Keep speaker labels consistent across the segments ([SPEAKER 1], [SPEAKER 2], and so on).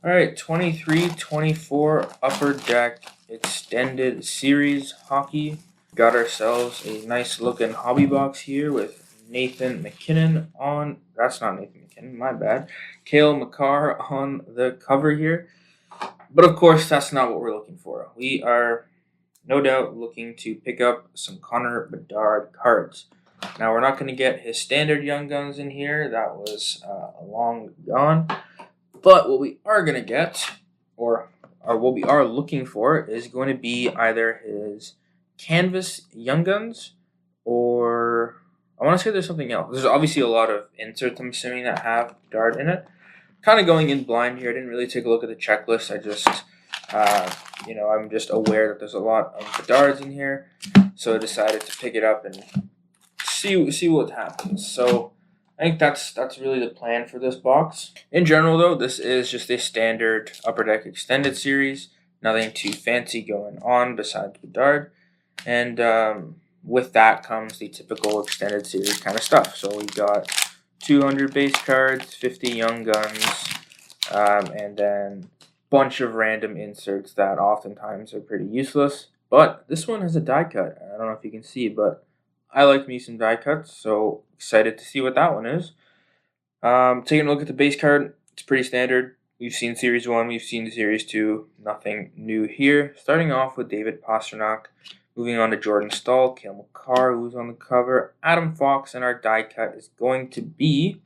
[SPEAKER 1] All right, 23-24 Upper Deck Extended Series Hockey. Got ourselves a nice looking hobby box here with Nathan McKinnon on. That's not Nathan McKinnon, my bad. Cale Makar on the cover here. But of course, that's not what we're looking for. We are no doubt looking to pick up some Connor Bedard cards. Now, we're not going to get his standard Young Guns in here. That was long gone. But what we are going to get, or what we are looking for, is going to be either his Canvas Young Guns, or I want to say there's something else. There's obviously a lot of inserts, I'm assuming, that have Bedard in it. Kind of going in blind here. I didn't really take a look at the checklist. I just, I'm just aware that there's a lot of Bedards in here. So I decided to pick it up and see what happens. So I think that's really the plan for this box. In general, though, this is just a standard Upper Deck Extended Series. Nothing too fancy going on besides Bedard. And with that comes the typical Extended Series kind of stuff. So we got 200 base cards, 50 Young Guns, and then a bunch of random inserts that oftentimes are pretty useless. But this one has a die cut. I don't know if you can see, but I like me some die cuts, so excited to see what that one is. Taking a look at the base card, it's pretty standard. We've seen Series 1, we've seen Series 2, nothing new here. Starting off with David Pastrnak, moving on to Jordan Staal, Cale Makar, who's on the cover, Adam Fox, and our die cut is going to be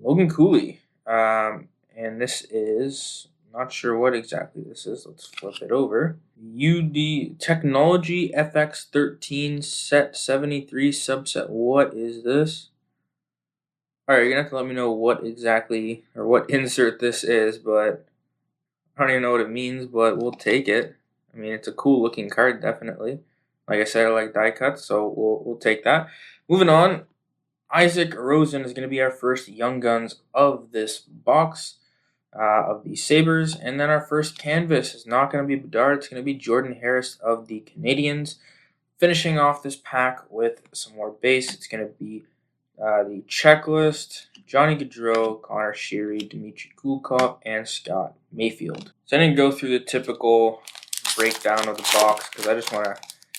[SPEAKER 1] Logan Cooley. And this is, not sure what exactly this is. Let's flip it over. UD Technology FX13 Set 73 subset. What is this? Alright, you're going to have to let me know what exactly, or what insert this is, but I don't even know what it means, but we'll take it. I mean, it's a cool looking card, definitely. Like I said, I like die cuts, so we'll take that. Moving on, Isaac Rosen is going to be our first Young Guns of this box. Of the Sabres. And then our first canvas is not going to be Bedard. It's going to be Jordan Harris of the Canadiens. Finishing off this pack with some more base, it's going to be the checklist, Johnny Gaudreau, Connor Sheary, Dmitry Kulkov, and Scott Mayfield. So I didn't go through the typical breakdown of the box because I just want to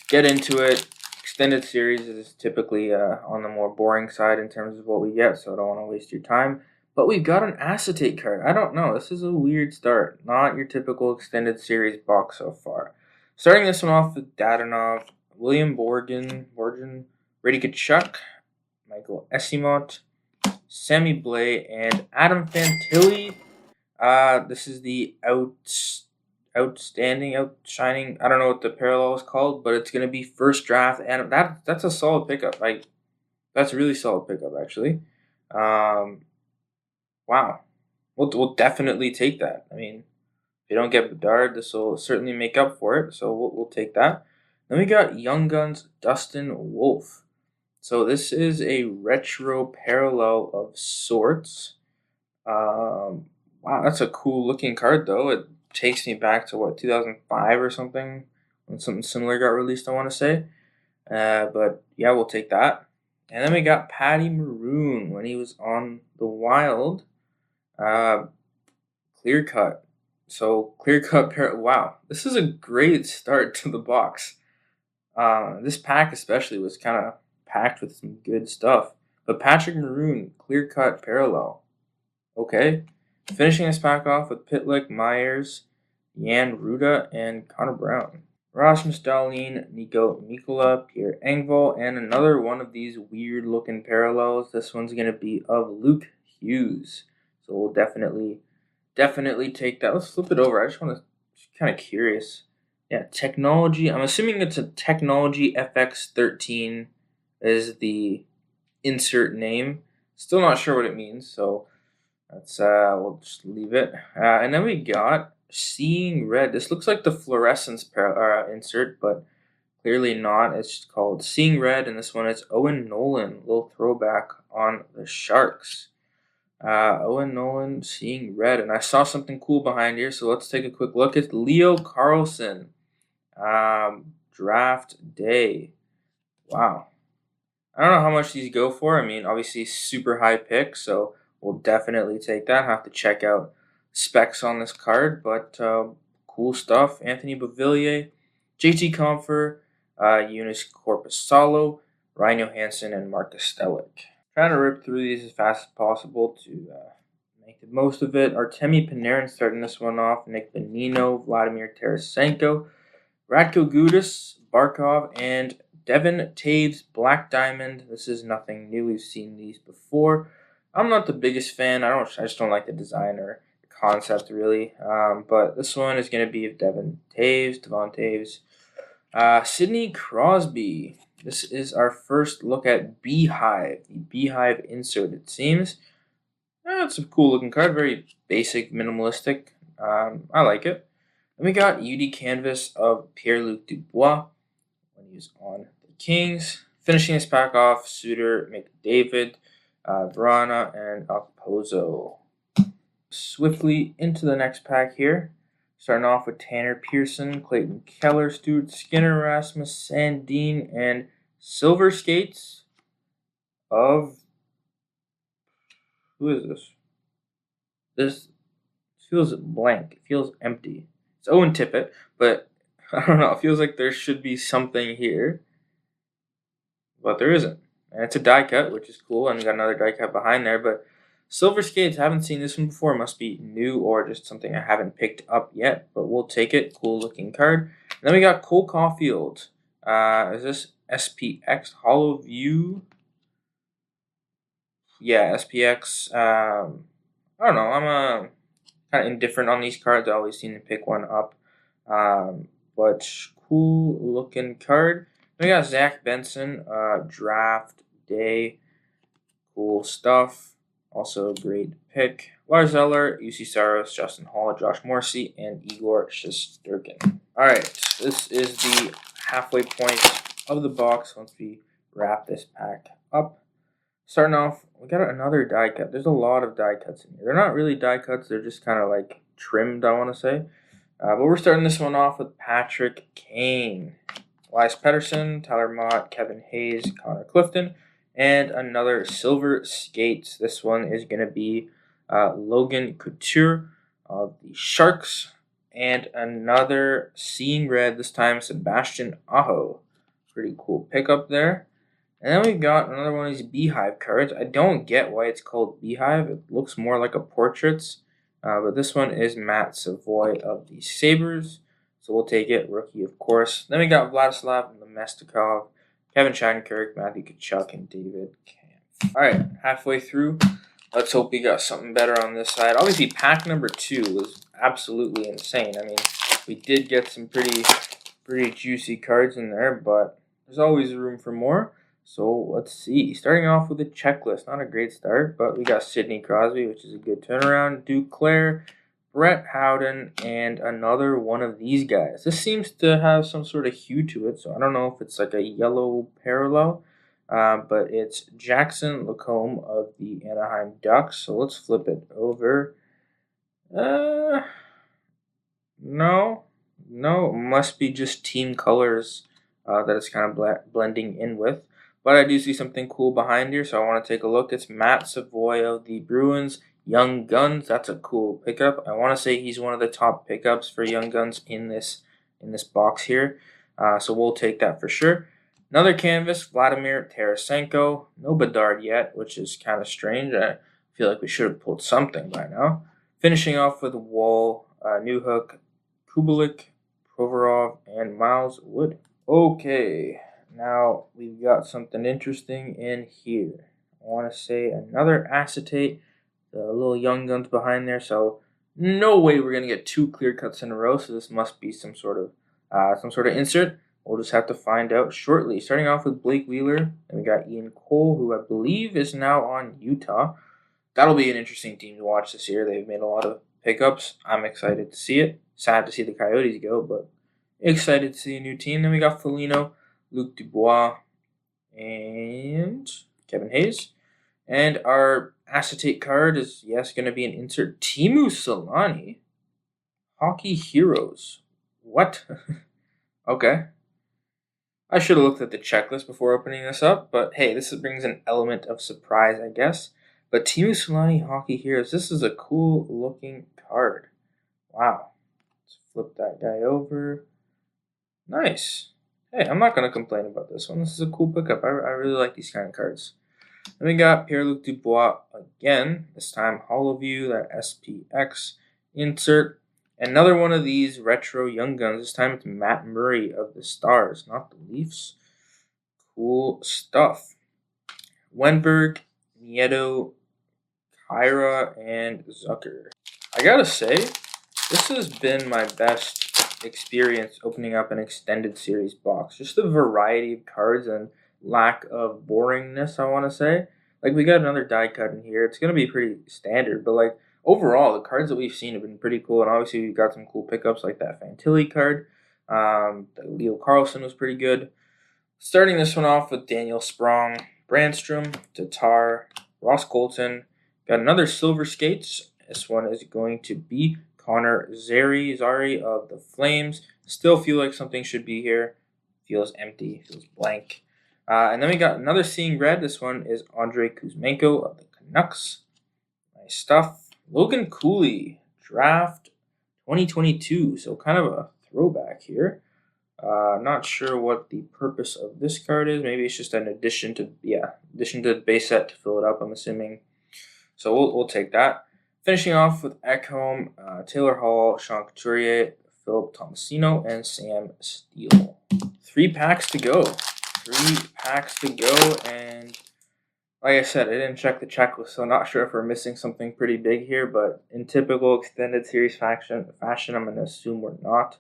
[SPEAKER 1] get into it. Extended series is typically on the more boring side in terms of what we get, so I don't want to waste your time. But we've got an acetate card. I don't know. This is a weird start. Not your typical extended series box so far. Starting this one off with Dadonov, William Borgen, Brady Tkachuk, Michael Esimont, Sammy Blais, and Adam Fantilli. This is the outshining. I don't know what the parallel is called, but it's going to be first draft, and that's a solid pickup. That's a really solid pickup, actually. Wow. We'll definitely take that. I mean, if you don't get Bedard, this will certainly make up for it, so we'll take that. Then we got Young Guns Dustin Wolf. So this is a retro parallel of sorts. Wow, that's a cool looking card, though. It takes me back to, 2005 or something, when something similar got released, I want to say. But yeah, we'll take that. And then we got Patty Maroon when he was on the Wild. Clear cut. So clear cut wow, this is a great start to the box. This pack especially was kind of packed with some good stuff. But Patrick Maroon, clear cut parallel. Okay. Finishing this pack off with Pitlick, Myers, Jan Ruda, and Connor Brown. Rasmus Dahlin, Nico Mikkola, Pierre Engvall, and another one of these weird looking parallels. This one's going to be of Luke Hughes. So we'll definitely take that. Let's flip it over. I just want to, kind of curious. Yeah, Technology. I'm assuming it's a Technology FX13 is the insert name. Still not sure what it means, so that's we'll just leave it. And then we got Seeing Red. This looks like the fluorescence insert, but clearly not. It's just called Seeing Red, and this one is Owen Nolan. Little throwback on the Sharks. Owen Nolan, Seeing Red. And I saw something cool behind here, so let's take a quick look. It's Leo Carlson. Draft day. Wow. I don't know how much these go for. I mean, obviously super high pick, so we'll definitely take that. Have to check out specs on this card, but cool stuff. Anthony Beauvillier, JT Compher, Eunice Corpusalo, Ryan Johansson, and Marcus Stelic. Trying to rip through these as fast as possible to make the most of it. Artemi Panarin starting this one off. Nick Bonino, Vladimir Tarasenko, Radko Gudas, Barkov, and Devin Taves Black Diamond. This is nothing new. We've seen these before. I'm not the biggest fan. I just don't like the design or the concept really. But this one is going to be of Devin Taves. Sidney Crosby. This is our first look at Beehive, the Beehive insert, it seems. It's a cool looking card, very basic, minimalistic. I like it. Then we got UD Canvas of Pierre-Luc Dubois when he was on the Kings. Finishing this pack off, Suter, McDavid, Verana, and Okposo. Swiftly into the next pack here. Starting off with Tanner Pearson, Clayton Keller, Stuart Skinner, Rasmus Sandin, and Silver Skates of... Who is this? This feels blank. It feels empty. It's Owen Tippett, but I don't know. It feels like there should be something here, but there isn't. And it's a die cut, which is cool. And we got another die cut behind there, but Silver Skates, haven't seen this one before. Must be new or just something I haven't picked up yet, but we'll take it. Cool looking card. And then we got Cole Caulfield. Is this SPX Hollow View? Yeah, SPX. I don't know. I'm kind of indifferent on these cards. I always seem to pick one up. But cool looking card. Then we got Zach Benson. Draft day. Cool stuff. Also a great pick. Lars Eller, UC Saros, Justin Hall, Josh Morrissey, and Igor Shesterkin. Alright, this is the halfway point of the box once we wrap this pack up. Starting off, we got another die cut. There's a lot of die cuts in here. They're not really die cuts, they're just kind of like trimmed, I want to say. But we're starting this one off with Patrick Kane, Elias Pettersson, Tyler Mott, Kevin Hayes, Connor Clifton, and another Silver Skates. This one is going to be Logan Couture of the Sharks. And another Seeing Red, this time Sebastian Aho. Pretty cool pickup there. And then we got another one of these Beehive cards. I don't get why it's called Beehive. It looks more like a portraits. But this one is Matt Savoy of the Sabres. So we'll take it. Rookie, of course. Then we got Vladislav Namestnikov, Kevin Shattenkirk, Matthew Tkachuk, and David Kampf. Alright, halfway through. Let's hope we got something better on this side. Obviously, pack number 2 was absolutely insane. I mean, we did get some pretty juicy cards in there, but there's always room for more. So let's see. Starting off with a checklist. Not a great start, but we got Sidney Crosby, which is a good turnaround. Duclair, Brett Howden, and another one of these guys. This seems to have some sort of hue to it, so I don't know if it's like a yellow parallel, but it's Jackson Lacombe of the Anaheim Ducks. So let's flip it over. No, must be just team colors that it's kind of blending in with. But I do see something cool behind here, so I want to take a look. It's Matt Savoy of the Bruins. Young Guns, that's a cool pickup. I want to say he's one of the top pickups for Young Guns in this box here. So we'll take that for sure. Another canvas, Vladimir Tarasenko. No Bedard yet, which is kind of strange. I feel like we should have pulled something by now. Finishing off with Wall, Newhook, Kubalik, Provorov, and Miles Wood. Okay, now we've got something interesting in here. I want to say another acetate. The little Young Guns behind there, so no way we're gonna get 2 clear cuts in a row. So this must be some sort of insert. We'll just have to find out shortly. Starting off with Blake Wheeler, and we got Ian Cole, who I believe is now on Utah. That'll be an interesting team to watch this year. They've made a lot of pickups. I'm excited to see it. Sad to see the Coyotes go, but excited to see a new team. Then we got Foligno, Luc Dubois, and Kevin Hayes. And our acetate card is, yes, going to be an insert. Teemu Selanne. Hockey Heroes. What? Okay. I should have looked at the checklist before opening this up, but hey, this brings an element of surprise, I guess. But Teemu Selanne Hockey Heroes, this is a cool looking card. Wow. Let's flip that guy over. Nice. Hey, I'm not going to complain about this one. This is a cool pickup. I really like these kind of cards. Then we got Pierre-Luc Dubois again. This time Hollow View, that SPX insert. Another one of these retro Young Guns. This time it's Matt Murray of the Stars, not the Leafs. Cool stuff. Wenberg, Nieto, Kyra, and Zucker. I gotta say, this has been my best experience opening up an extended series box. Just the variety of cards and lack of boringness, I want to say. Like, we got another die cut in here. It's going to be pretty standard, but like overall, the cards that we've seen have been pretty cool. And obviously, we've got some cool pickups like that Fantilli card. The Leo Carlson was pretty good. Starting this one off with Daniel Sprong, Brandstrom, Tatar, Ross Colton. Got another Silver Skates. This one is going to be Connor Zari of the Flames. Still feel like something should be here. Feels empty, feels blank. And then we got another Seeing Red. This one is Andrei Kuzmenko of the Canucks. Nice stuff. Logan Cooley, draft 2022. So kind of a throwback here. Not sure what the purpose of this card is. Maybe it's just an addition to the base set to fill it up, I'm assuming. So we'll take that. Finishing off with Ekholm, Taylor Hall, Sean Couturier, Philip Tomasino, and Sam Steele. 3 packs to go. And like I said, I didn't check the checklist, so I'm not sure if we're missing something pretty big here, but in typical extended series fashion, I'm going to assume we're not.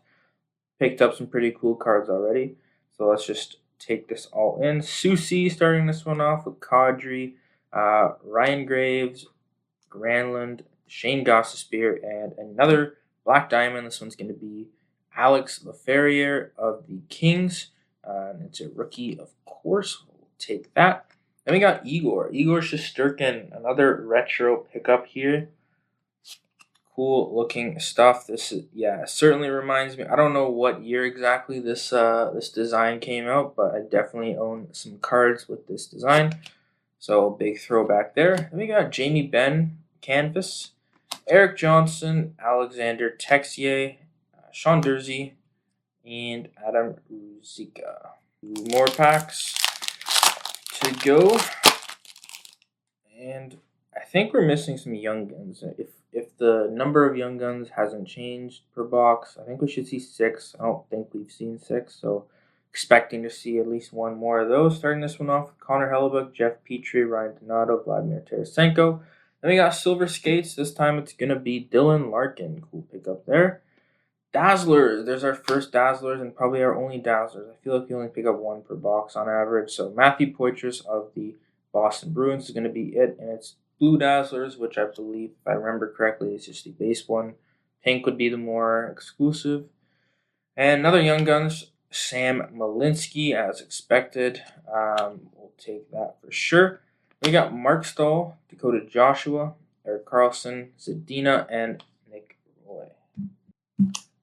[SPEAKER 1] Picked up some pretty cool cards already, so let's just take this all in. Susie starting this one off with Kadri, Ryan Graves, Granlund, Shane Gostisbehere, and another Black Diamond. This one's going to be Alex Laferriere of the Kings. And it's a rookie, of course. We'll take that. Then we got Igor Shesterkin, another retro pickup here. Cool looking stuff. This is certainly reminds me. I don't know what year exactly this design came out, but I definitely own some cards with this design. So big throwback there. Then we got Jamie Benn canvas, Eric Johnson, Alexander Texier, Sean Dursey, and Adam Ruzicka. 2 more packs to go, and I think we're missing some Young Guns. If the number of Young Guns hasn't changed per box, I think we should see 6. I don't think we've seen 6, so expecting to see at least 1 more of those. Starting this one off with Connor Hellebuyck, Jeff Petrie, Ryan Donato, Vladimir Tarasenko. Then we got Silver Skates. This time it's going to be Dylan Larkin. Cool pickup there. Dazzlers. There's our first Dazzlers and probably our only Dazzlers. I feel like we only pick up 1 per box on average. So Matthew Poitras of the Boston Bruins is going to be it. And it's Blue Dazzlers, which I believe, if I remember correctly, is just the base one. Pink would be the more exclusive. And another Young Guns, Sam Malinsky, as expected. We'll take that for sure. We got Mark Stahl, Dakota Joshua, Eric Carlson, Zadina, and Nick Roy.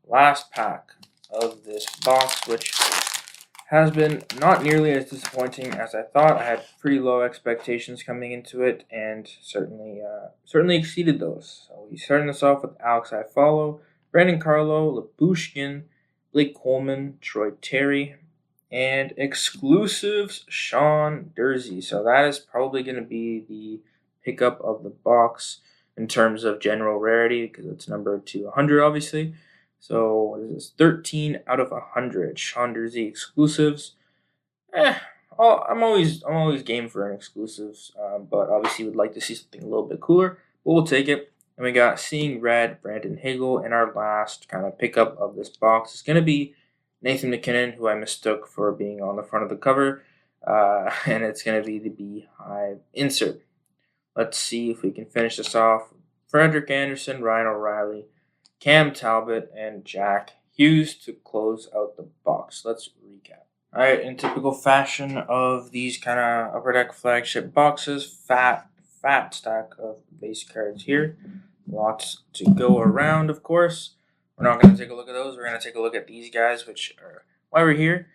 [SPEAKER 1] Last pack of this box, which has been not nearly as disappointing as I thought. I had pretty low expectations coming into it, and certainly exceeded those. So we're starting this off with Alex Iafallo, Brandon Carlo, Labushkin, Blake Coleman, Troy Terry, and exclusives Sean Dursey. So that is probably going to be the pickup of the box in terms of general rarity, because it's numbered to 100, obviously. So what is this? 13 out of 100. Sean Dursey exclusives. I'm always game for an exclusives, but obviously would like to see something a little bit cooler. But we'll take it. And we got Seeing Red, Brandon Hagel, and our last kind of pickup of this box is going to be Nathan MacKinnon, who I mistook for being on the front of the cover, and it's going to be the Beehive insert. Let's see if we can finish this off. Frederick Anderson, Ryan O'Reilly, Cam Talbot, and Jack Hughes to close out the box. Let's recap. All right, in typical fashion of these kind of Upper Deck flagship boxes, fat stack of base cards here. Lots to go around, of course. We're not going to take a look at those. We're going to take a look at these guys, which are why we're here.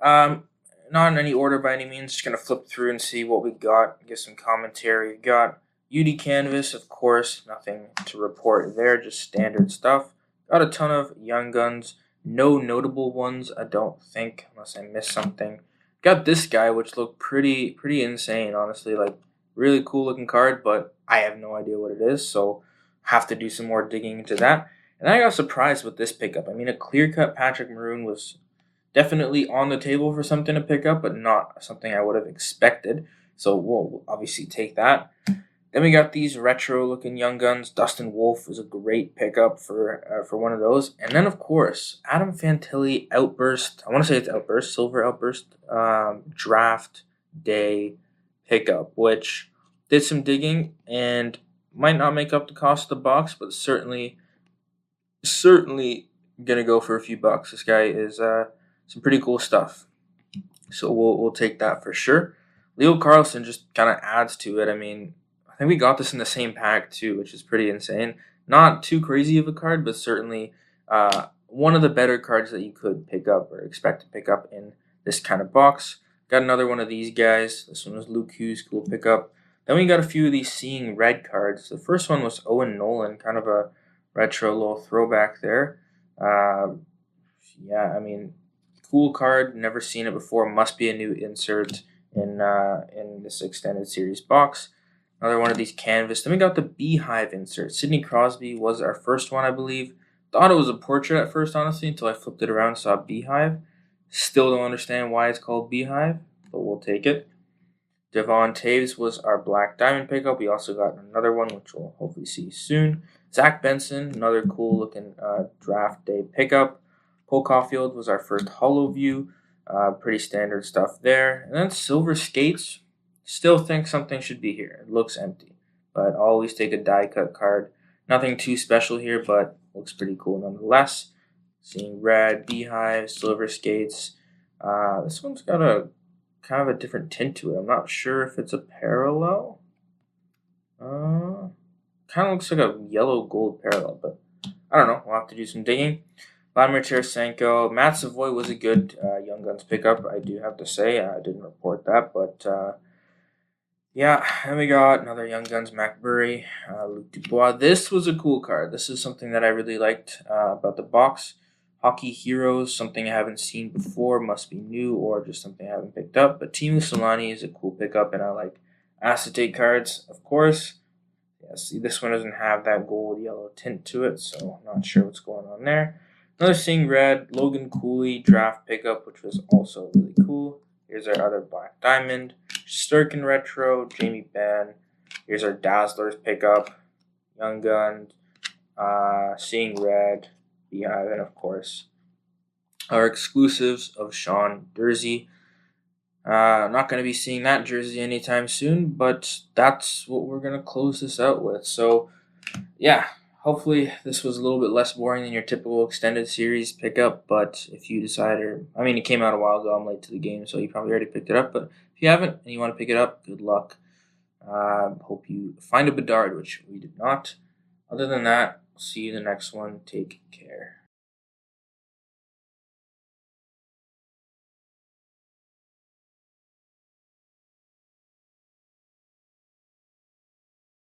[SPEAKER 1] Not in any order by any means. Just going to flip through and see what we got, give some commentary. We got UD Canvas, of course, nothing to report there, just standard stuff. Got a ton of Young Guns, no notable ones, I don't think, unless I missed something. Got this guy, which looked pretty insane, honestly, like really cool looking card, but I have no idea what it is, so have to do some more digging into that. And I got surprised with this pickup. I mean, a clear cut Patrick Maroon was definitely on the table for something to pick up, but not something I would have expected. So we'll obviously take that. Then we got these retro-looking Young Guns. Dustin Wolf is a great pickup for one of those. And then, of course, Adam Fantilli Outburst. I want to say it's Outburst, Silver Outburst, Draft Day pickup, which did some digging and might not make up the cost of the box, but certainly gonna go for a few bucks. This guy is some pretty cool stuff. So we'll take that for sure. Leo Carlson just kind of adds to it. I mean, I think we got this in the same pack too, which is pretty insane. Not too crazy of a card, but certainly one of the better cards that you could pick up or expect to pick up in this kind of box. Got another one of these guys. This one was Luke Hughes, cool pickup. Then we got a few of these Seeing Red cards. The first one was Owen Nolan, kind of a retro little throwback there. Yeah, I mean, cool card. Never seen it before. Must be a new insert in this extended series box. Another one of these canvas. Then we got the Beehive insert. Sidney Crosby was our first one, I believe. Thought it was a portrait at first, honestly, until I flipped it around and saw Beehive. Still don't understand why it's called Beehive, but we'll take it. Devon Taves was our Black Diamond pickup. We also got another one, which we'll hopefully see soon. Zach Benson, another cool looking draft day pickup. Cole Caulfield was our first Hollow View. Pretty standard stuff there. And then Silver Skates. Still think something should be here. It looks empty. But always take a die cut card. Nothing too special here, but looks pretty cool nonetheless. Seeing Red, Beehive, Silver Skates. This one's got a kind of a different tint to it. I'm not sure if it's a parallel. Kind of looks like a yellow gold parallel, but I don't know. We'll have to do some digging. Vladimir Tarasenko. Matt Savoy was a good Young Guns pickup, I do have to say. I didn't report that, but yeah. And we got another Young Guns McBurry, Luke Dubois. This was a cool card. This is something that I really liked about the box. Hockey Heroes, something I haven't seen before, must be new or just something I haven't picked up. But Teemu Selanne is a cool pickup, and I like acetate cards, of course. Yeah, see, this one doesn't have that gold yellow tint to it, so I'm not sure what's going on there. Another Seeing Red, Logan Cooley draft pickup, which was also really cool. Here's our other Black Diamond, Sturkin Retro, Jamie Benn. Here's our Dazzlers pickup, Young Guns, Seeing Red, Beehive, and of course, our exclusives of Sean Durzi. Not going to be seeing that jersey anytime soon, but that's what we're going to close this out with. So, yeah, hopefully this was a little bit less boring than your typical extended series pickup, but if you decide, it came out a while ago, I'm late to the game, so you probably already picked it up, but if you haven't and you want to pick it up, good luck. Hope you find a Bedard, which we did not. Other than that, see you in the next one. Take care.